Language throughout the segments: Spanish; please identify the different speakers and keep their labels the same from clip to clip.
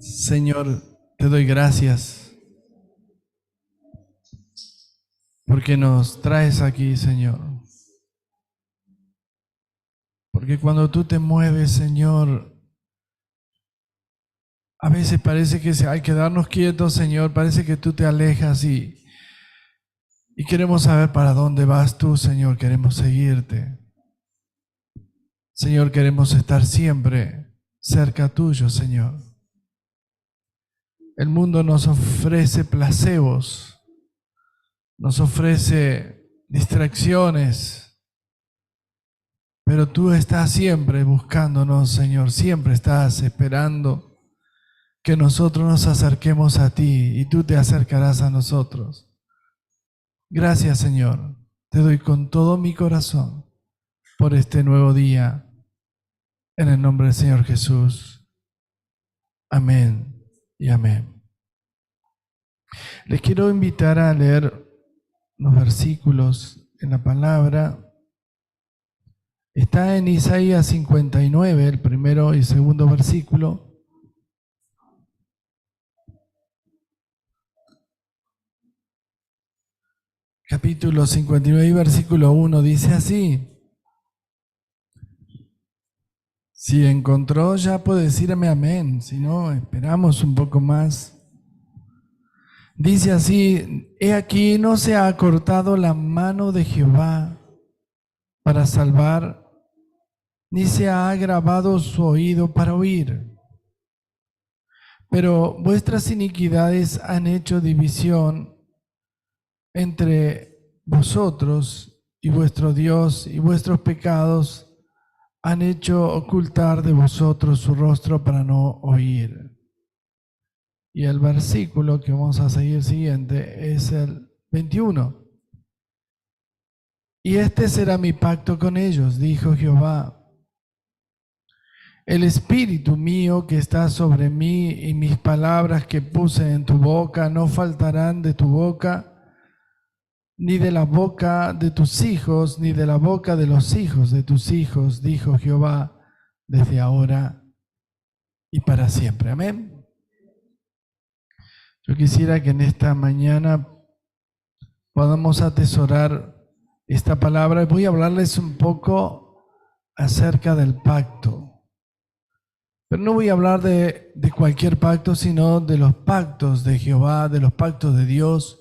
Speaker 1: Señor, te doy gracias porque nos traes aquí, Señor. Porque cuando tú te mueves, Señor, a veces parece que hay que quedarnos quietos, Señor, parece que tú te alejas y queremos saber para dónde vas tú, Señor, queremos seguirte. Señor, queremos estar siempre cerca tuyo, Señor. El mundo nos ofrece placebos, nos ofrece distracciones, pero tú estás siempre buscándonos, Señor, siempre estás esperando que nosotros nos acerquemos a ti y tú te acercarás a nosotros. Gracias, Señor, te doy con todo mi corazón por este nuevo día, en el nombre del Señor Jesús. Amén y amén. Les quiero invitar a leer los versículos en la palabra. Está en Isaías 59, el primero y segundo versículo. Capítulo 59, versículo 1, dice así. Si encontró, ya puede decirme amén. Si no, esperamos un poco más. Dice así: he aquí, no se ha acortado la mano de Jehová para salvar, ni se ha agravado su oído para oír. Pero vuestras iniquidades han hecho división entre vosotros y vuestro Dios, y vuestros pecados han hecho ocultar de vosotros su rostro para no oír. Y el versículo que vamos a seguir siguiente es el 21. Y este será mi pacto con ellos, dijo Jehová. El espíritu mío que está sobre mí y mis palabras que puse en tu boca no faltarán de tu boca, ni de la boca de tus hijos, ni de la boca de los hijos de tus hijos, dijo Jehová, desde ahora y para siempre. Amén. Yo quisiera que en esta mañana podamos atesorar esta palabra. Voy a hablarles un poco acerca del pacto. Pero no voy a hablar de cualquier pacto, sino de los pactos de Jehová, de los pactos de Dios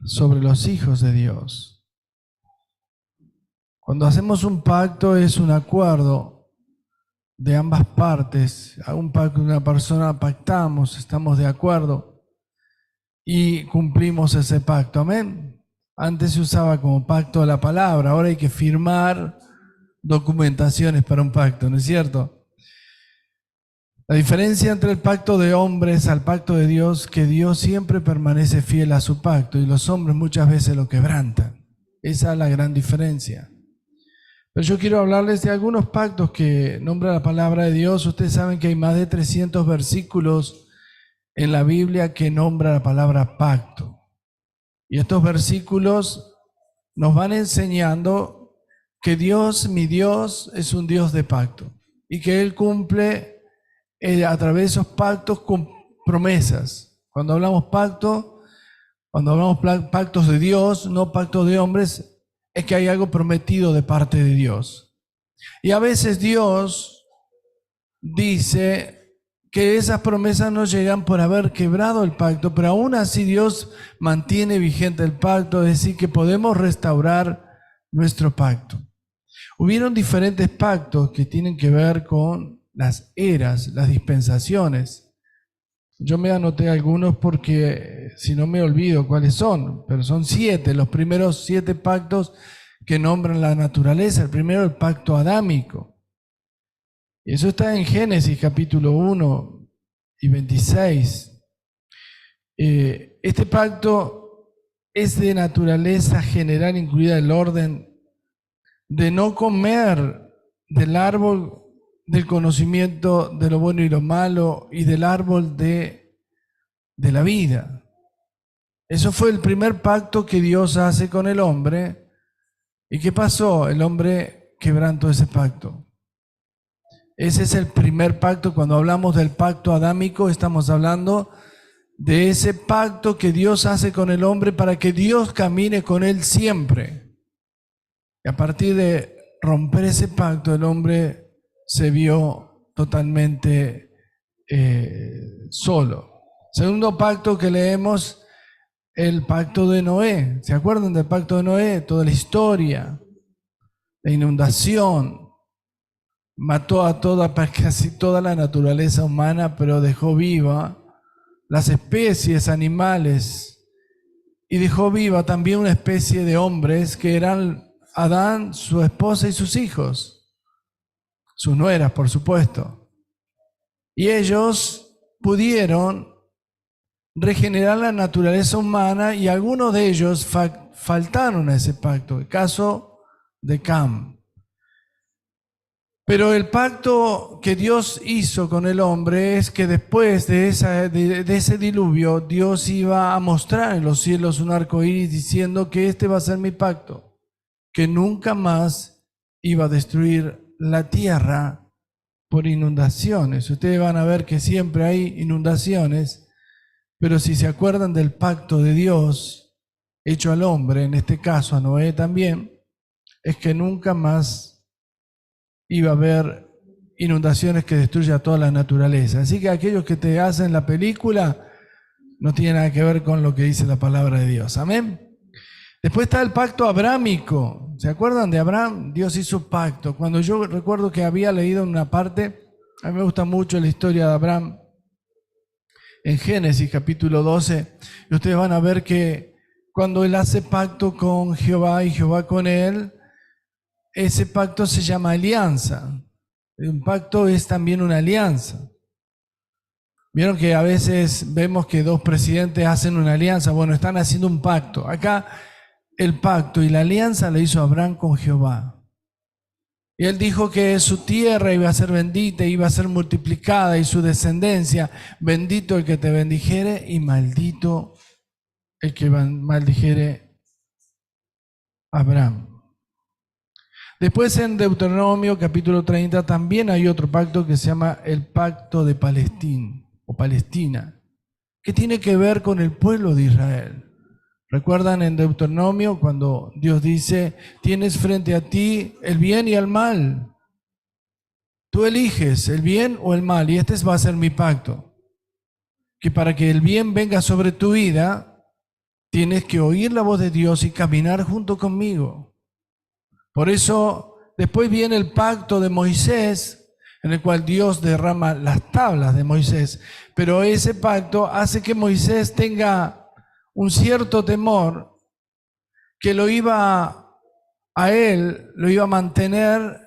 Speaker 1: sobre los hijos de Dios. Cuando hacemos un pacto es un acuerdo de ambas partes. A un pacto de una persona pactamos, estamos de acuerdo y cumplimos ese pacto. Amén. Antes se usaba como pacto la palabra, ahora hay que firmar documentaciones para un pacto, ¿no es cierto? La diferencia entre el pacto de hombres al pacto de Dios, que Dios siempre permanece fiel a su pacto y los hombres muchas veces lo quebrantan. Esa es la gran diferencia. Pero yo quiero hablarles de algunos pactos que nombra la palabra de Dios. Ustedes saben que hay más de 300 versículos en la Biblia que nombra la palabra pacto. Y estos versículos nos van enseñando que Dios, mi Dios, es un Dios de pacto y que Él cumple a través de esos pactos con promesas. Cuando hablamos pactos de Dios, no pactos de hombres, es que hay algo prometido de parte de Dios. Y a veces Dios dice que esas promesas no llegan por haber quebrado el pacto, pero aún así Dios mantiene vigente el pacto, es decir, que podemos restaurar nuestro pacto. Hubieron diferentes pactos que tienen que ver con las eras, las dispensaciones. Yo me anoté algunos porque si no me olvido cuáles son, pero son 7, los primeros 7 pactos que nombran la naturaleza. El primero, el pacto adámico. Y eso está en Génesis capítulo 1 y 26. Este pacto es de naturaleza general, incluida el orden de no comer del árbol del conocimiento de lo bueno y lo malo y del árbol de la vida. Eso fue el primer pacto que Dios hace con el hombre. ¿Y qué pasó? El hombre quebrantó ese pacto. Ese es el primer pacto. Cuando hablamos del pacto adámico, estamos hablando de ese pacto que Dios hace con el hombre para que Dios camine con él siempre. Y a partir de romper ese pacto, el hombre se vio totalmente solo. Segundo pacto que leemos, el pacto de Noé. ¿Se acuerdan del pacto de Noé? Toda la historia, la inundación, mató a casi toda la naturaleza humana, pero dejó viva las especies animales y dejó viva también una especie de hombres que eran Adán, su esposa y sus hijos, sus nueras, por supuesto. Y ellos pudieron regenerar la naturaleza humana y algunos de ellos faltaron a ese pacto, el caso de Cam. Pero el pacto que Dios hizo con el hombre es que después de ese diluvio, Dios iba a mostrar en los cielos un arco iris diciendo que este va a ser mi pacto, que nunca más iba a destruir la tierra por inundaciones. Ustedes van a ver que siempre hay inundaciones, pero si se acuerdan del pacto de Dios hecho al hombre, en este caso a Noé también, es que nunca más iba a haber inundaciones que destruyan toda la naturaleza. Así que aquellos que te hacen la película no tienen nada que ver con lo que dice la palabra de Dios. Amén. Después está el pacto abrámico. ¿Se acuerdan de Abraham? Dios hizo pacto. Cuando yo recuerdo que había leído en una parte, a mí me gusta mucho la historia de Abraham en Génesis capítulo 12, y ustedes van a ver que cuando él hace pacto con Jehová y Jehová con él, ese pacto se llama alianza. Un pacto es también una alianza. Vieron que a veces vemos que dos presidentes hacen una alianza. Bueno, están haciendo un pacto. Acá el pacto y la alianza la hizo Abraham con Jehová. Y él dijo que su tierra iba a ser bendita, iba a ser multiplicada y su descendencia, bendito el que te bendijere y maldito el que maldijere a Abraham. Después en Deuteronomio capítulo 30 también hay otro pacto que se llama el pacto de Palestina, que tiene que ver con el pueblo de Israel. ¿Recuerdan en Deuteronomio cuando Dios dice, tienes frente a ti el bien y el mal? Tú eliges el bien o el mal y este va a ser mi pacto. Que para que el bien venga sobre tu vida, tienes que oír la voz de Dios y caminar junto conmigo. Por eso, después viene el pacto de Moisés, en el cual Dios derrama las tablas de Moisés. Pero ese pacto hace que Moisés tenga un cierto temor que lo iba a mantener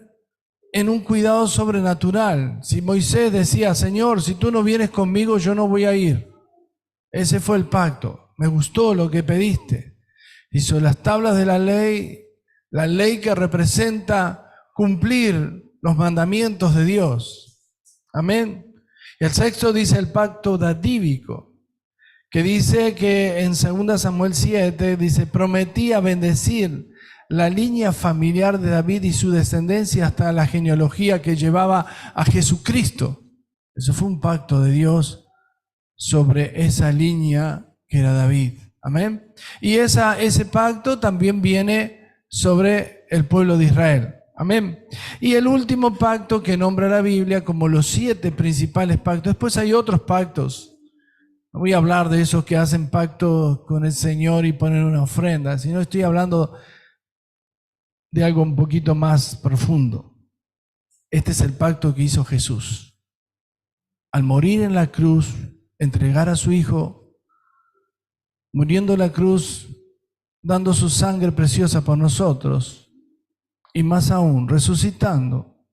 Speaker 1: en un cuidado sobrenatural. Si Moisés decía, Señor, si tú no vienes conmigo, yo no voy a ir. Ese fue el pacto. Me gustó lo que pediste. Hizo las tablas de la ley que representa cumplir los mandamientos de Dios. Amén. Y el sexto dice el pacto davídico, que dice que en 2 Samuel 7, dice, prometía bendecir la línea familiar de David y su descendencia hasta la genealogía que llevaba a Jesucristo. Eso fue un pacto de Dios sobre esa línea que era David. Amén. Y ese pacto también viene sobre el pueblo de Israel. Amén. Y el último pacto que nombra la Biblia como los 7 principales pactos. Después hay otros pactos. No voy a hablar de esos que hacen pacto con el Señor y ponen una ofrenda, sino estoy hablando de algo un poquito más profundo. Este es el pacto que hizo Jesús. Al morir en la cruz, entregar a su Hijo, muriendo en la cruz, dando su sangre preciosa por nosotros, y más aún, resucitando,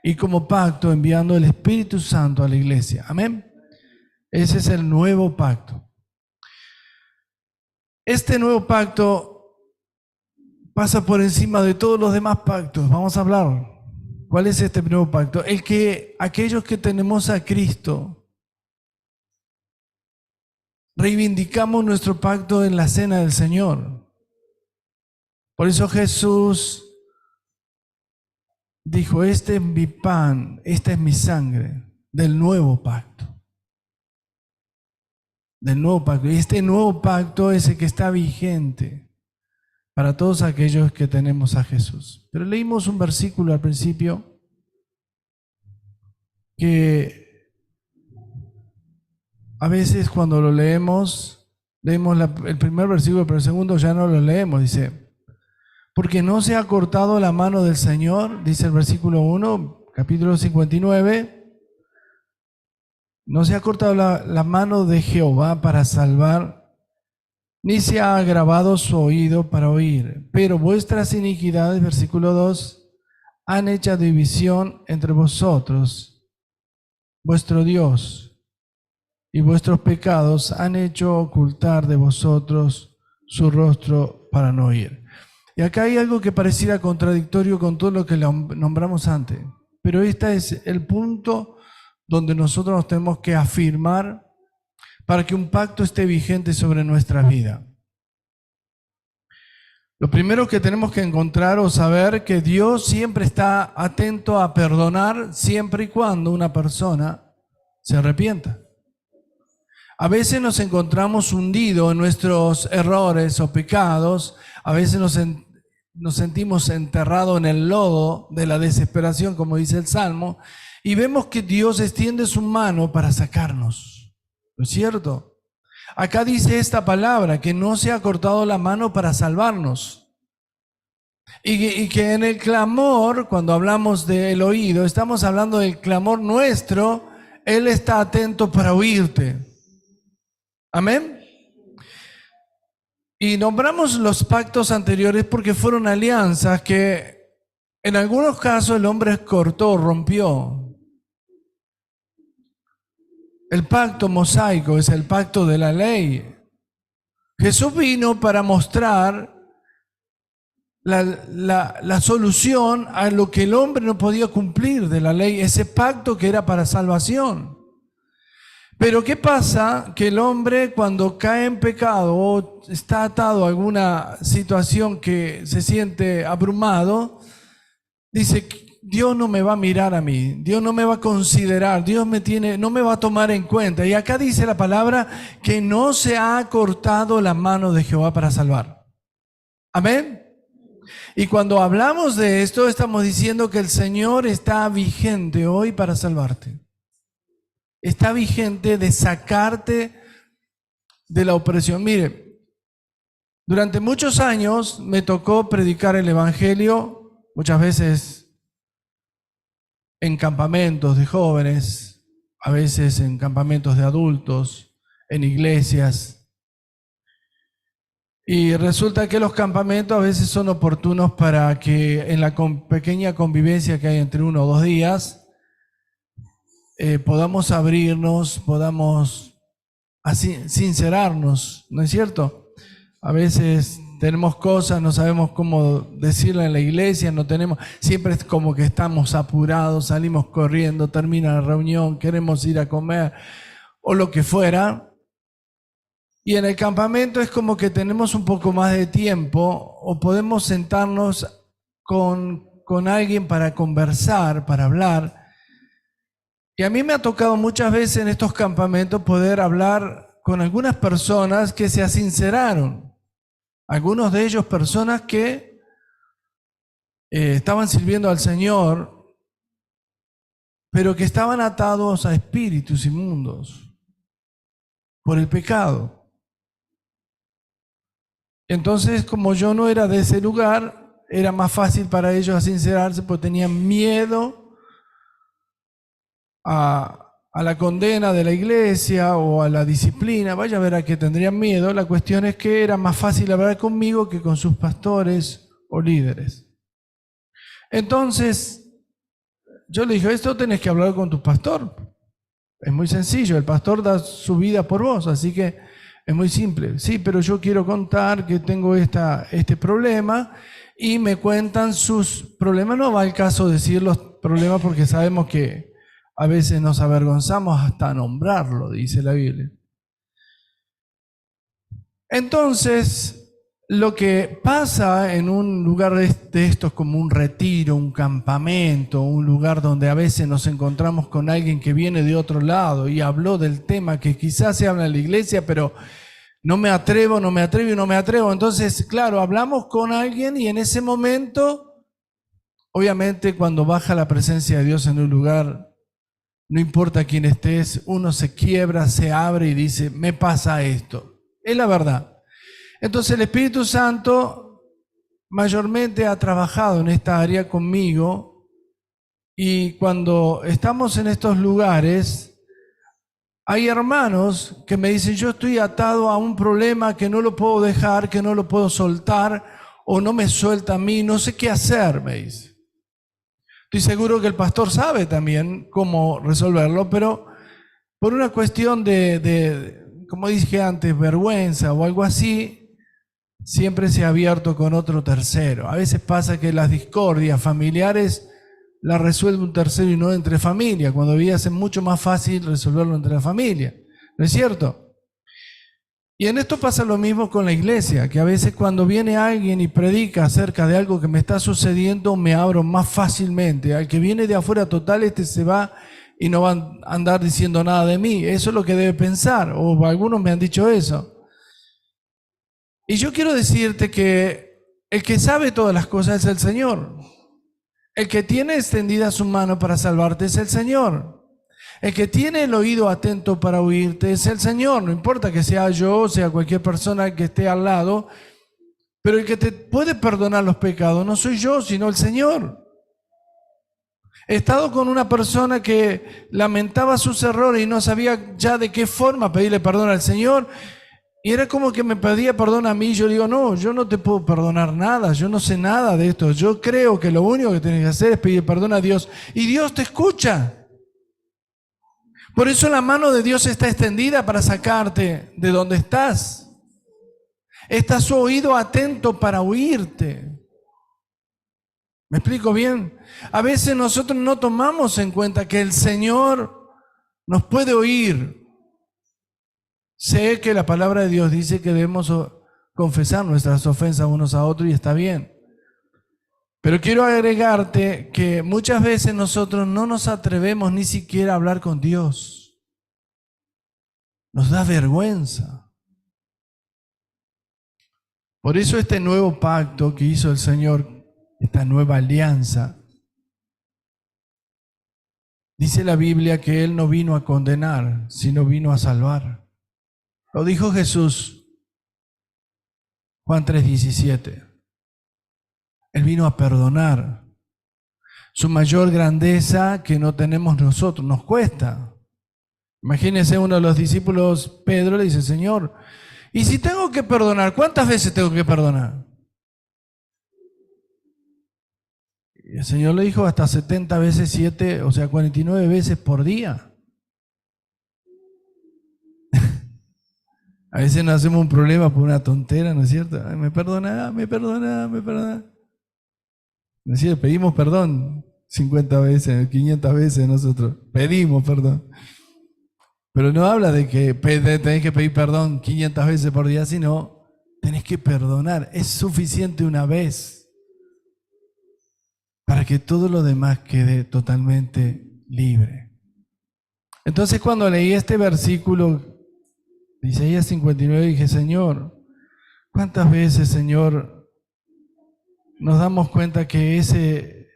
Speaker 1: y como pacto enviando el Espíritu Santo a la iglesia. Amén. Ese es el nuevo pacto. Este nuevo pacto pasa por encima de todos los demás pactos. Vamos a hablar. ¿Cuál es este nuevo pacto? El que aquellos que tenemos a Cristo reivindicamos nuestro pacto en la cena del Señor. Por eso Jesús dijo, este es mi pan, esta es mi sangre del nuevo pacto. Del nuevo pacto. Y este nuevo pacto es el que está vigente para todos aquellos que tenemos a Jesús. Pero leímos un versículo al principio que a veces cuando lo leemos el primer versículo, pero el segundo ya no lo leemos. Dice, porque no se ha cortado la mano del Señor, dice el versículo 1, capítulo 59, no se ha cortado la mano de Jehová para salvar, ni se ha agravado su oído para oír. Pero vuestras iniquidades, versículo 2, han hecho división entre vosotros, vuestro Dios, y vuestros pecados han hecho ocultar de vosotros su rostro para no oír. Y acá hay algo que pareciera contradictorio con todo lo que nombramos antes, pero este es el punto donde nosotros nos tenemos que afirmar para que un pacto esté vigente sobre nuestra vida. Lo primero que tenemos que encontrar o saber que Dios siempre está atento a perdonar siempre y cuando una persona se arrepienta. A veces nos encontramos hundidos en nuestros errores o pecados, a veces nos sentimos enterrados en el lodo de la desesperación, como dice el Salmo, y vemos que Dios extiende su mano para sacarnos. ¿No es cierto? Acá dice esta palabra, que no se ha cortado la mano para salvarnos. Y que en el clamor, cuando hablamos del oído, estamos hablando del clamor nuestro, Él está atento para oírte. Amén. Y nombramos los pactos anteriores porque fueron alianzas que en algunos casos el hombre cortó, rompió. El pacto mosaico es el pacto de la ley. Jesús vino para mostrar la solución a lo que el hombre no podía cumplir de la ley, ese pacto que era para salvación. Pero ¿qué pasa? Que el hombre cuando cae en pecado o está atado a alguna situación que se siente abrumado, dice, Dios no me va a mirar a mí, Dios no me va a considerar, Dios no me va a tomar en cuenta. Y acá dice la palabra que no se ha cortado la mano de Jehová para salvar. Amén. Y cuando hablamos de esto, estamos diciendo que el Señor está vigente hoy para salvarte. Está vigente de sacarte de la opresión. Mire, durante muchos años me tocó predicar el Evangelio, muchas veces en campamentos de jóvenes, a veces en campamentos de adultos, en iglesias. Y resulta que los campamentos a veces son oportunos para que en la pequeña convivencia que hay entre 1 o 2 días, podamos abrirnos, podamos así sincerarnos, ¿no es cierto? A veces tenemos cosas, no sabemos cómo decirla en la iglesia, siempre es como que estamos apurados, salimos corriendo, termina la reunión, queremos ir a comer o lo que fuera. Y en el campamento es como que tenemos un poco más de tiempo o podemos sentarnos con alguien para conversar, para hablar. Y a mí me ha tocado muchas veces en estos campamentos poder hablar con algunas personas que se asinceraron. Algunos de ellos personas que estaban sirviendo al Señor, pero que estaban atados a espíritus inmundos por el pecado. Entonces, como yo no era de ese lugar, era más fácil para ellos asincerarse porque tenían miedo a la condena de la iglesia o a la disciplina. Vaya a ver a qué tendrían miedo. La cuestión es que era más fácil hablar conmigo que con sus pastores o líderes. Entonces, yo le dije, esto tenés que hablar con tu pastor. Es muy sencillo, el pastor da su vida por vos, así que es muy simple. Sí, pero yo quiero contar que tengo este problema y me cuentan sus problemas. No va al caso decir los problemas porque sabemos que a veces nos avergonzamos hasta nombrarlo, dice la Biblia. Entonces, lo que pasa en un lugar de estos como un retiro, un campamento, un lugar donde a veces nos encontramos con alguien que viene de otro lado y habló del tema que quizás se habla en la iglesia, pero no me atrevo. Entonces, claro, hablamos con alguien y en ese momento, obviamente cuando baja la presencia de Dios en un lugar, no importa quién estés, uno se quiebra, se abre y dice, me pasa esto. Es la verdad. Entonces el Espíritu Santo mayormente ha trabajado en esta área conmigo y cuando estamos en estos lugares, hay hermanos que me dicen, yo estoy atado a un problema que no lo puedo dejar, que no lo puedo soltar o no me suelta a mí, no sé qué hacer, me dice. Estoy seguro que el pastor sabe también cómo resolverlo, pero por una cuestión como dije antes, vergüenza o algo así, siempre se ha abierto con otro tercero. A veces pasa que las discordias familiares las resuelve un tercero y no entre familia, cuando debería ser mucho más fácil resolverlo entre la familia. ¿No es cierto? Y en esto pasa lo mismo con la iglesia, que a veces cuando viene alguien y predica acerca de algo que me está sucediendo, me abro más fácilmente. Al que viene de afuera total, se va y no va a andar diciendo nada de mí. Eso es lo que debe pensar, o algunos me han dicho eso. Y yo quiero decirte que el que sabe todas las cosas es el Señor. El que tiene extendida su mano para salvarte es el Señor. El que tiene el oído atento para oírte es el Señor. No importa que sea yo o sea cualquier persona que esté al lado, pero el que te puede perdonar los pecados no soy yo, sino el Señor. He estado con una persona que lamentaba sus errores y no sabía ya de qué forma pedirle perdón al Señor. Y era como que me pedía perdón a mí. Yo digo, no, yo no te puedo perdonar nada, yo no sé nada de esto. Yo creo que lo único que tienes que hacer es pedir perdón a Dios. Y Dios te escucha. Por eso la mano de Dios está extendida para sacarte de donde estás. Está su oído atento para oírte. ¿Me explico bien? A veces nosotros no tomamos en cuenta que el Señor nos puede oír. Sé que la palabra de Dios dice que debemos confesar nuestras ofensas unos a otros y está bien. Pero quiero agregarte que muchas veces nosotros no nos atrevemos ni siquiera a hablar con Dios. Nos da vergüenza. Por eso este nuevo pacto que hizo el Señor, esta nueva alianza, dice la Biblia que Él no vino a condenar, sino vino a salvar. Lo dijo Jesús, Juan 3:17. Él vino a perdonar. Su mayor grandeza que no tenemos nosotros, nos cuesta. Imagínense uno de los discípulos, Pedro, le dice, Señor, ¿y si tengo que perdonar? ¿Cuántas veces tengo que perdonar? Y el Señor le dijo hasta 70 veces 7, o sea, 49 veces por día. A veces nos hacemos un problema por una tontera, ¿no es cierto? Ay, me perdona. ¿No es cierto? Pedimos perdón 50 veces, 500 veces nosotros. Pedimos perdón. Pero no habla de que tenés que pedir perdón 500 veces por día, sino tenés que perdonar. Es suficiente una vez para que todo lo demás quede totalmente libre. Entonces cuando leí este versículo de Isaías 59 dije, Señor, ¿cuántas veces, Señor, nos damos cuenta que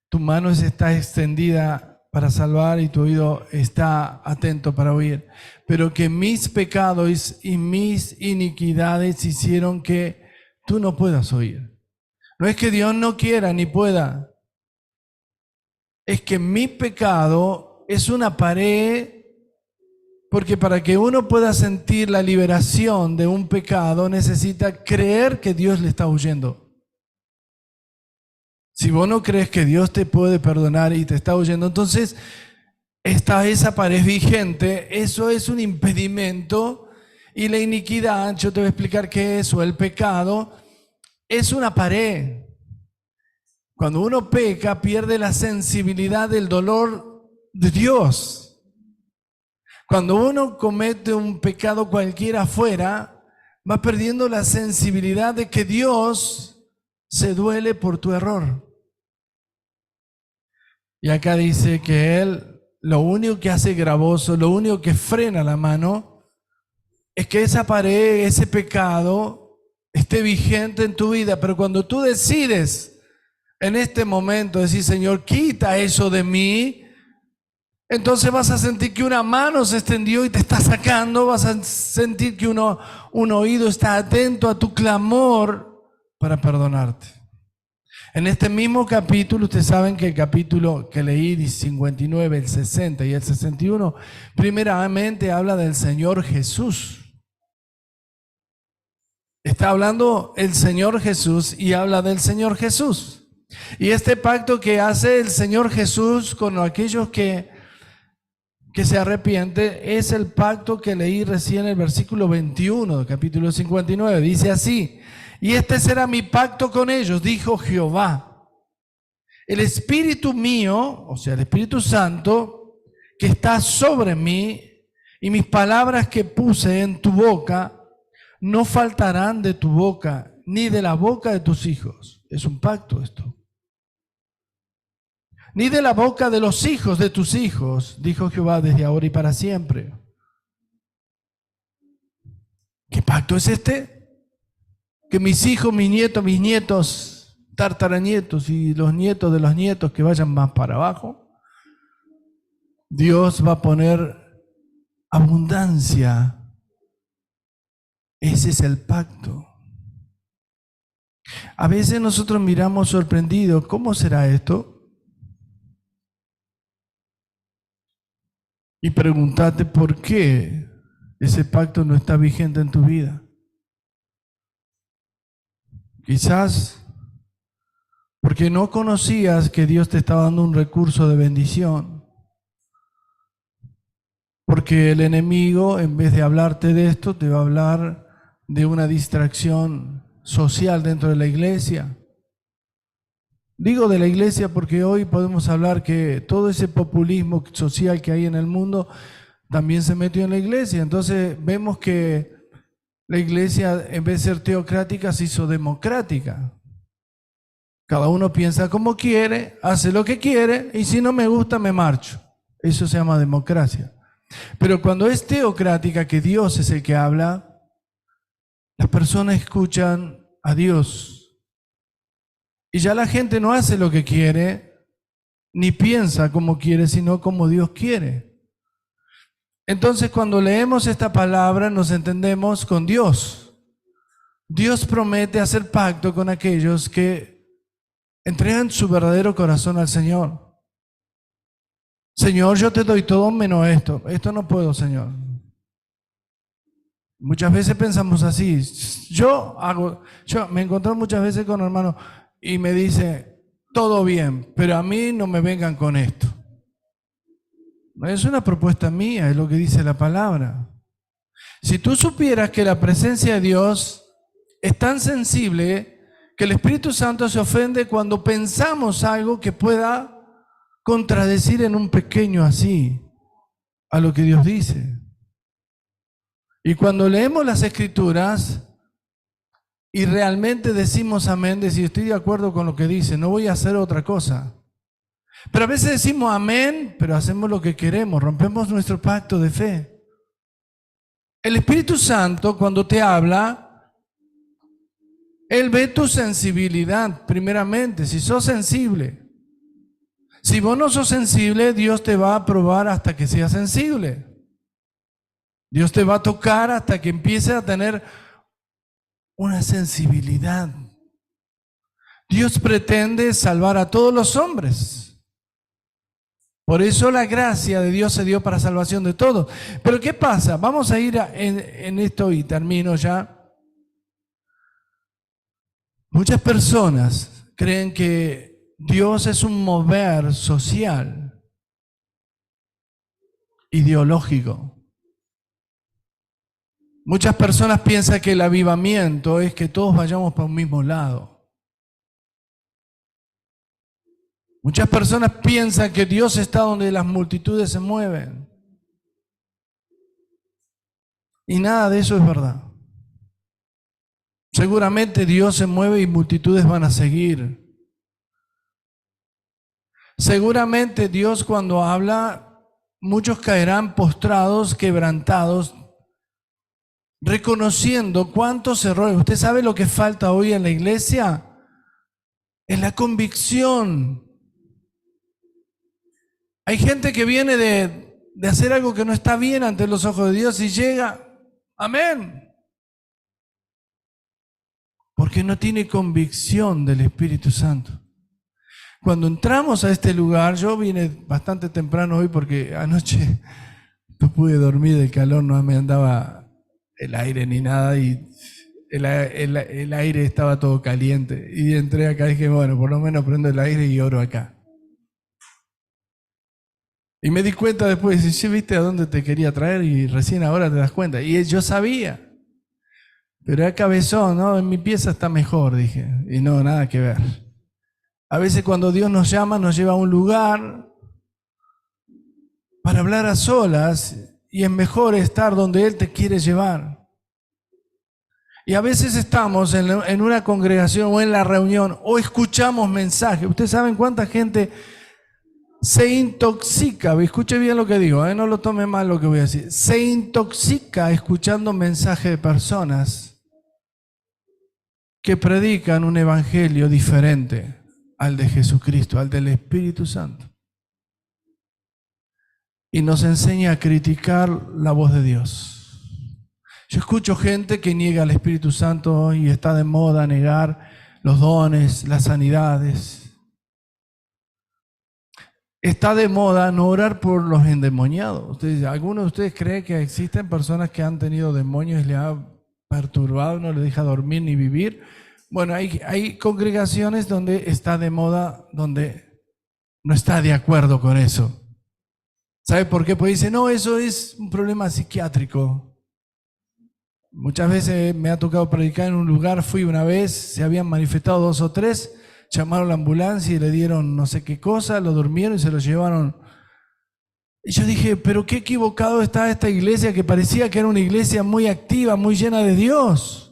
Speaker 1: tu mano está extendida para salvar y tu oído está atento para oír? Pero que mis pecados y mis iniquidades hicieron que tú no puedas oír. No es que Dios no quiera ni pueda. Es que mi pecado es una pared. Porque para que uno pueda sentir la liberación de un pecado, necesita creer que Dios le está huyendo. Si vos no crees que Dios te puede perdonar y te está huyendo, entonces está esa pared vigente. Eso es un impedimento. Y la iniquidad, yo te voy a explicar qué es, o el pecado, es una pared. Cuando uno peca, pierde la sensibilidad del dolor de Dios. Cuando uno comete un pecado cualquiera afuera, vas perdiendo la sensibilidad de que Dios se duele por tu error. Y acá dice que Él lo único que hace gravoso, lo único que frena la mano, es que esa pared, ese pecado, esté vigente en tu vida. Pero cuando tú decides en este momento decir, Señor, quita eso de mí, entonces vas a sentir que una mano se extendió y te está sacando, vas a sentir que un oído está atento a tu clamor para perdonarte. En este mismo capítulo, ustedes saben que el capítulo que leí, 59, el 60 y el 61, primeramente habla del Señor Jesús. Está hablando el Señor Jesús y habla del Señor Jesús. Y este pacto que hace el Señor Jesús con aquellos que se arrepienten es el pacto que leí recién en el versículo 21 del capítulo 59. Dice así: y este será mi pacto con ellos, dijo Jehová. El Espíritu mío, o sea, el Espíritu Santo, que está sobre mí, y mis palabras que puse en tu boca, no faltarán de tu boca, ni de la boca de tus hijos. Es un pacto esto. Ni de la boca de los hijos de tus hijos, dijo Jehová, desde ahora y para siempre. ¿Qué pacto es este? Que mis hijos, mis nietos, tartaranietos y los nietos de los nietos que vayan más para abajo, Dios va a poner abundancia. Ese es el pacto. A veces nosotros miramos sorprendidos, ¿cómo será esto? Y pregúntate por qué ese pacto no está vigente en tu vida. Quizás porque no conocías que Dios te estaba dando un recurso de bendición. Porque el enemigo, en vez de hablarte de esto, te va a hablar de una distracción social dentro de la iglesia. Digo de la iglesia porque hoy podemos hablar que todo ese populismo social que hay en el mundo también se metió en la iglesia. Entonces vemos que la iglesia, en vez de ser teocrática, se hizo democrática. Cada uno piensa como quiere, hace lo que quiere, y si no me gusta, me marcho. Eso se llama democracia. Pero cuando es teocrática, que Dios es el que habla, las personas escuchan a Dios. Y ya la gente no hace lo que quiere, ni piensa como quiere, sino como Dios quiere. Entonces, cuando leemos esta palabra, nos entendemos con Dios. Dios promete hacer pacto con aquellos que entregan su verdadero corazón al Señor. Señor, yo te doy todo menos esto. Esto no puedo, Señor. Muchas veces pensamos así. Yo me encontré muchas veces con un hermano y me dice, todo bien, pero a mí no me vengan con esto. No es una propuesta mía, es lo que dice la palabra. Si tú supieras que la presencia de Dios es tan sensible que el Espíritu Santo se ofende cuando pensamos algo que pueda contradecir en un pequeño así a lo que Dios dice. Y cuando leemos las Escrituras y realmente decimos amén, decir estoy de acuerdo con lo que dice, no voy a hacer otra cosa. Pero a veces decimos amén, pero hacemos lo que queremos, rompemos nuestro pacto de fe. El Espíritu Santo, cuando te habla, Él ve tu sensibilidad, primeramente, si sos sensible. Si vos no sos sensible, Dios te va a probar hasta que seas sensible. Dios te va a tocar hasta que empieces a tener una sensibilidad. Dios pretende salvar a todos los hombres. Por eso la gracia de Dios se dio para salvación de todos. Pero ¿qué pasa? Vamos a ir en esto y termino ya. Muchas personas creen que Dios es un mover social, ideológico. Muchas personas piensan que el avivamiento es que todos vayamos para un mismo lado. Muchas personas piensan que Dios está donde las multitudes se mueven. Y nada de eso es verdad. Seguramente Dios se mueve y multitudes van a seguir. Seguramente Dios cuando habla, muchos caerán postrados, quebrantados, reconociendo cuántos errores. ¿Usted sabe lo que falta hoy en la iglesia? Es la convicción. Hay gente que viene de hacer algo que no está bien ante los ojos de Dios y llega, amén, porque no tiene convicción del Espíritu Santo. Cuando entramos a este lugar, yo vine bastante temprano hoy porque anoche no pude dormir del calor, no me andaba el aire ni nada y el aire estaba todo caliente. Y entré acá y dije, bueno, por lo menos prendo el aire y oro acá. Y me di cuenta después, ¿sí viste a dónde te quería traer? Y recién ahora te das cuenta. Y yo sabía. Pero era cabezón, ¿no? En mi pieza está mejor, dije. Y no, nada que ver. A veces cuando Dios nos llama, nos lleva a un lugar para hablar a solas y es mejor estar donde Él te quiere llevar. Y a veces estamos en una congregación o en la reunión o escuchamos mensajes. ¿Ustedes saben cuánta gente se intoxica? Escuche bien lo que digo, no lo tome mal lo que voy a decir. Se intoxica escuchando mensajes de personas que predican un evangelio diferente al de Jesucristo, al del Espíritu Santo. Y nos enseña a criticar la voz de Dios. Yo escucho gente que niega al Espíritu Santo y está de moda negar los dones, las sanidades. Está de moda no orar por los endemoniados. ¿Alguno de ustedes cree que existen personas que han tenido demonios y les ha perturbado, no les deja dormir ni vivir? Bueno, hay congregaciones donde está de moda, donde no está de acuerdo con eso. ¿Sabe por qué? Porque dice, no, eso es un problema psiquiátrico. Muchas veces me ha tocado predicar en un lugar, fui una vez, se habían manifestado 2 o 3, llamaron a la ambulancia y le dieron no sé qué cosa, lo durmieron y se lo llevaron. Y yo dije, pero qué equivocado está esta iglesia que parecía que era una iglesia muy activa, muy llena de Dios.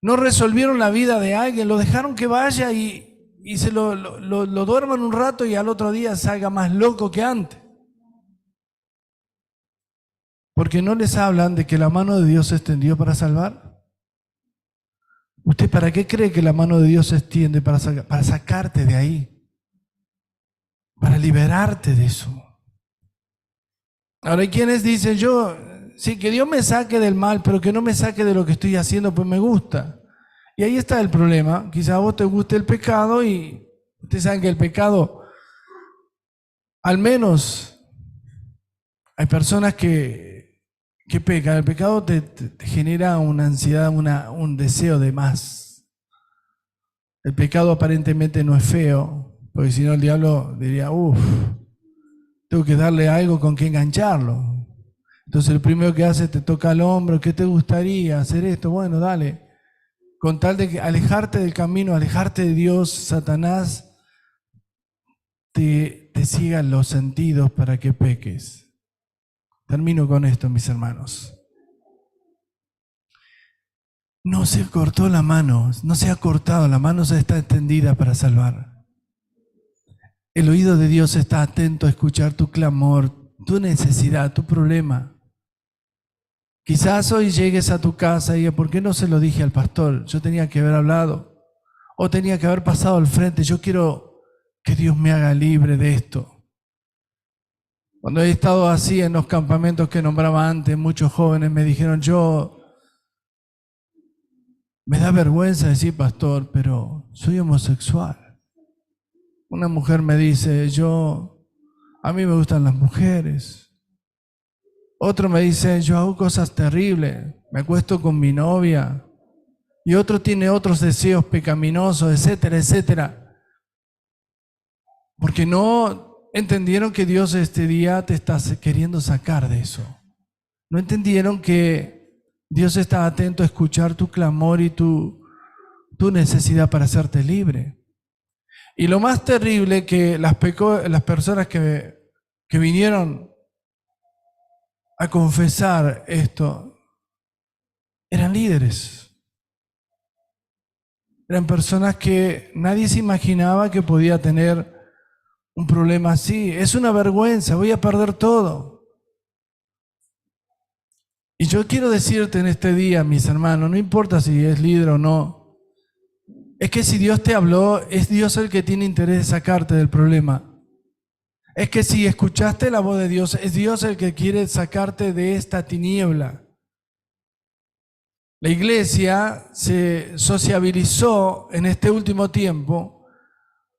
Speaker 1: No resolvieron la vida de alguien, lo dejaron que vaya y se lo duerman un rato y al otro día salga más loco que antes. Porque no les hablan de que la mano de Dios se extendió para salvar. ¿Usted para qué cree que la mano de Dios se extiende? Para sacarte de ahí. Para liberarte de eso. Ahora hay quienes dicen, sí, que Dios me saque del mal, pero que no me saque de lo que estoy haciendo, pues me gusta. Y ahí está el problema. Quizá a vos te guste el pecado y ustedes saben que el pecado, al menos hay personas que pecan. El pecado te genera una ansiedad, un deseo de más. El pecado aparentemente no es feo, porque si no el diablo diría, tengo que darle algo con que engancharlo. Entonces el primero que hace te toca el hombro, ¿qué te gustaría? Hacer esto, bueno, dale. Con tal de alejarte del camino, alejarte de Dios, Satanás te ciega los sentidos para que peques. Termino con esto, mis hermanos. No se cortó la mano, no se ha cortado, la mano se está extendida para salvar. El oído de Dios está atento a escuchar tu clamor, tu necesidad, tu problema. Quizás hoy llegues a tu casa y digas, ¿por qué no se lo dije al pastor? Yo tenía que haber hablado o tenía que haber pasado al frente. Yo quiero que Dios me haga libre de esto. Cuando he estado así en los campamentos que nombraba antes, muchos jóvenes me dijeron, me da vergüenza decir pastor, pero soy homosexual. Una mujer me dice, a mí me gustan las mujeres. Otro me dice, yo hago cosas terribles, me acuesto con mi novia. Y otro tiene otros deseos pecaminosos, etcétera, etcétera. Porque no entendieron que Dios este día te está queriendo sacar de eso. No entendieron que Dios está atento a escuchar tu clamor y tu necesidad para hacerte libre. Y lo más terrible que las personas que vinieron a confesar esto eran líderes. Eran personas que nadie se imaginaba que podía tener un problema así. Es una vergüenza, voy a perder todo. Y yo quiero decirte en este día, mis hermanos, no importa si es líder o no, es que si Dios te habló, es Dios el que tiene interés de sacarte del problema. Es que si escuchaste la voz de Dios, es Dios el que quiere sacarte de esta tiniebla. La iglesia se sociabilizó en este último tiempo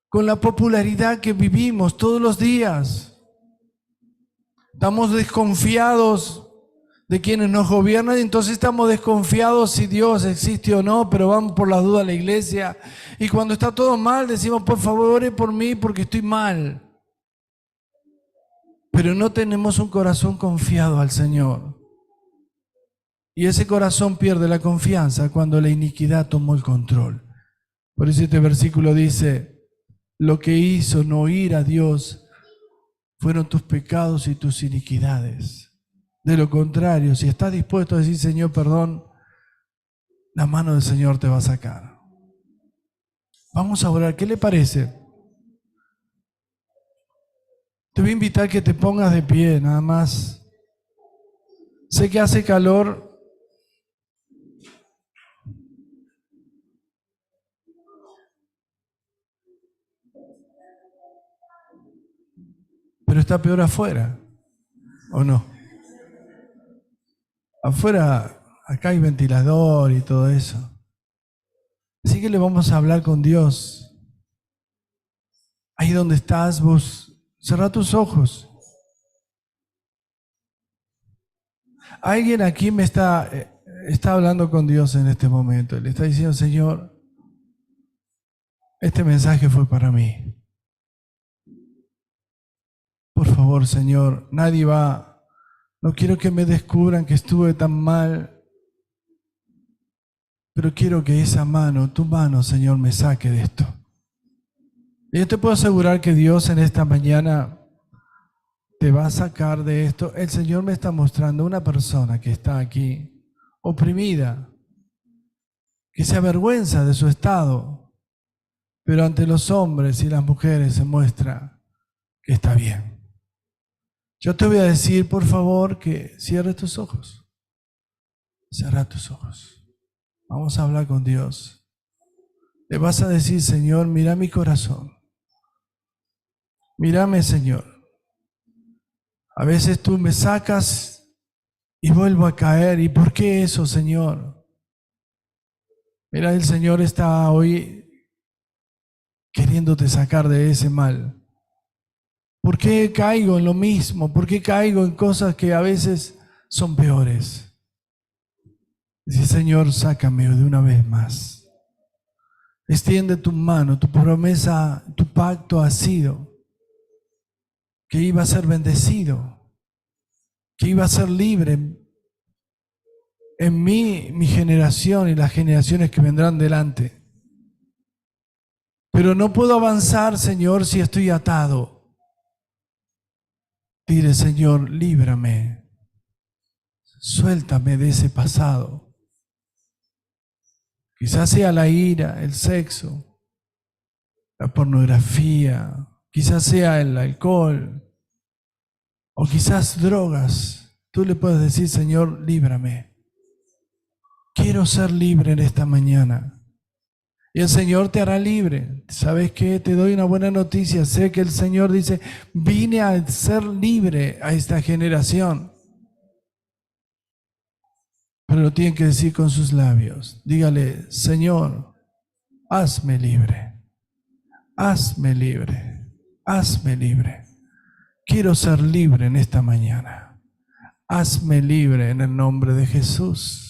Speaker 1: con la popularidad que vivimos todos los días. Estamos desconfiados de quienes nos gobiernan, y entonces estamos desconfiados si Dios existe o no, pero vamos por las dudas a la iglesia. Y cuando está todo mal, decimos, por favor, ore por mí porque estoy mal. Pero no tenemos un corazón confiado al Señor. Y ese corazón pierde la confianza cuando la iniquidad tomó el control. Por eso este versículo dice, lo que hizo no oír a Dios fueron tus pecados y tus iniquidades. De lo contrario, si estás dispuesto a decir, Señor, perdón, la mano del Señor te va a sacar. Vamos a orar, ¿qué le parece? Te voy a invitar que te pongas de pie, nada más. Sé que hace calor. Pero está peor afuera, ¿o no? Afuera, acá hay ventilador y todo eso. Así que le vamos a hablar con Dios. Ahí donde estás, vos, cerrá tus ojos. Alguien aquí me está hablando con Dios en este momento. Le está diciendo, Señor, este mensaje fue para mí. Por favor, Señor, nadie va. No quiero que me descubran que estuve tan mal. Pero quiero que esa mano, tu mano, Señor, me saque de esto. Y yo te puedo asegurar que Dios en esta mañana te va a sacar de esto. El Señor me está mostrando una persona que está aquí oprimida, que se avergüenza de su estado, pero ante los hombres y las mujeres se muestra que está bien. Yo te voy a decir, por favor, que cierres tus ojos. Cierra tus ojos. Vamos a hablar con Dios. Le vas a decir, Señor, mira mi corazón. Mírame, Señor. A veces tú me sacas y vuelvo a caer. ¿Y por qué eso, Señor? Mira, el Señor está hoy queriéndote sacar de ese mal. ¿Por qué caigo en lo mismo? ¿Por qué caigo en cosas que a veces son peores? Dice, Señor, sácame de una vez más. Extiende tu mano, tu promesa, tu pacto ha sido que iba a ser bendecido, que iba a ser libre en mí, mi generación y las generaciones que vendrán delante. Pero no puedo avanzar, Señor, si estoy atado. Dile, Señor, líbrame, suéltame de ese pasado. Quizás sea la ira, el sexo, la pornografía, quizás sea el alcohol, o quizás drogas. Tú le puedes decir, Señor, líbrame. Quiero ser libre en esta mañana. Y el Señor te hará libre. ¿Sabes qué? Te doy una buena noticia. Sé que el Señor dice, vine a ser libre a esta generación. Pero lo tienen que decir con sus labios. Dígale, Señor, hazme libre. Hazme libre. Hazme libre. Quiero ser libre en esta mañana. Hazme libre en el nombre de Jesús.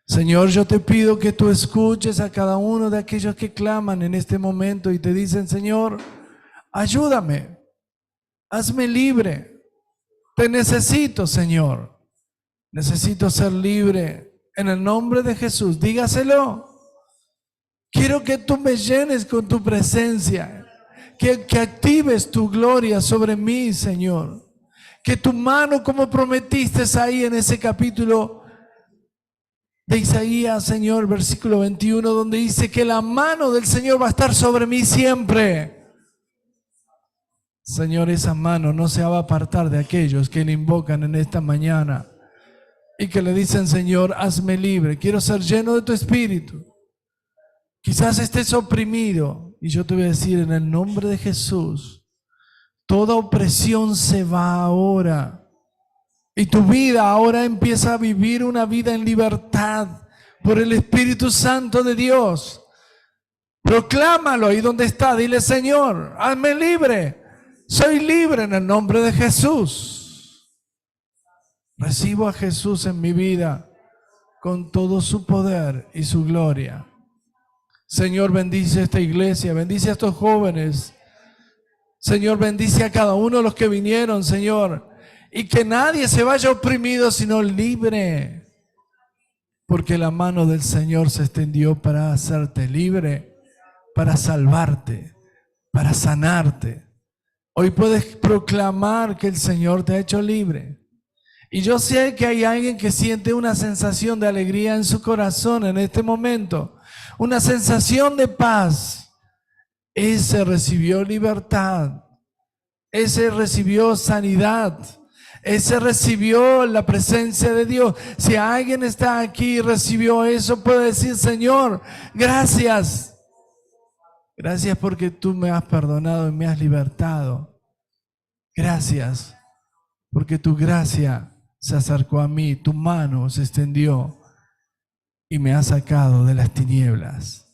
Speaker 1: Señor, yo te pido que tú escuches a cada uno de aquellos que claman en este momento y te dicen, Señor, ayúdame. Hazme libre. Te necesito, Señor. Necesito ser libre en el nombre de Jesús. Dígaselo. Quiero que tú me llenes con tu presencia. Que actives tu gloria sobre mí, Señor. Que tu mano, como prometiste ahí en ese capítulo de Isaías, Señor, versículo 21, donde dice que la mano del Señor va a estar sobre mí siempre. Señor, esa mano no se va a apartar de aquellos que le invocan en esta mañana y que le dicen, Señor, hazme libre, quiero ser lleno de tu Espíritu. Quizás estés oprimido y yo te voy a decir en el nombre de Jesús, toda opresión se va ahora. Y tu vida ahora empieza a vivir una vida en libertad por el Espíritu Santo de Dios. Proclámalo ahí donde está. Dile, Señor, hazme libre. Soy libre en el nombre de Jesús. Recibo a Jesús en mi vida con todo su poder y su gloria. Señor, bendice esta iglesia, bendice a estos jóvenes. Señor, bendice a cada uno de los que vinieron, Señor. Y que nadie se vaya oprimido, sino libre. Porque la mano del Señor se extendió para hacerte libre, para salvarte, para sanarte. Hoy puedes proclamar que el Señor te ha hecho libre. Y yo sé que hay alguien que siente una sensación de alegría en su corazón en este momento. Una sensación de paz. Ese recibió libertad. Ese recibió sanidad. Ese recibió la presencia de Dios. Si alguien está aquí y recibió eso, puede decir, Señor, gracias. Gracias porque tú me has perdonado y me has libertado. Gracias porque tu gracia se acercó a mí, tu mano se extendió y me ha sacado de las tinieblas.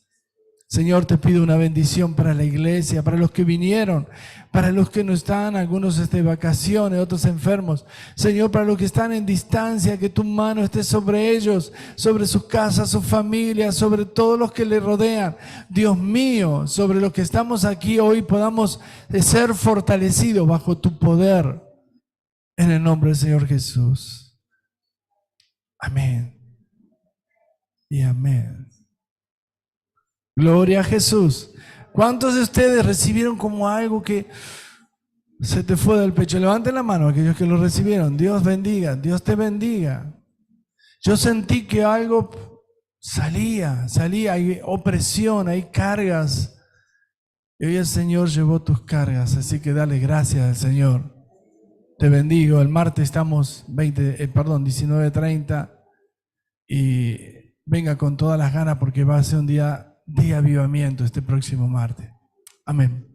Speaker 1: Señor, te pido una bendición para la iglesia, para los que vinieron, para los que no están, algunos de vacaciones, otros enfermos. Señor, para los que están en distancia, que tu mano esté sobre ellos, sobre sus casas, sus familias, sobre todos los que le rodean. Dios mío, sobre los que estamos aquí hoy podamos ser fortalecidos bajo tu poder. En el nombre del Señor Jesús. Amén. Y amén. Gloria a Jesús. ¿Cuántos de ustedes recibieron como algo que se te fue del pecho? Levanten la mano aquellos que lo recibieron. Dios bendiga, Dios te bendiga. Yo sentí que algo salía, hay opresión, hay cargas. Y hoy el Señor llevó tus cargas, así que dale gracias al Señor. Te bendigo. El martes estamos 19:30 y venga con todas las ganas porque va a ser un día de avivamiento este próximo martes. Amén.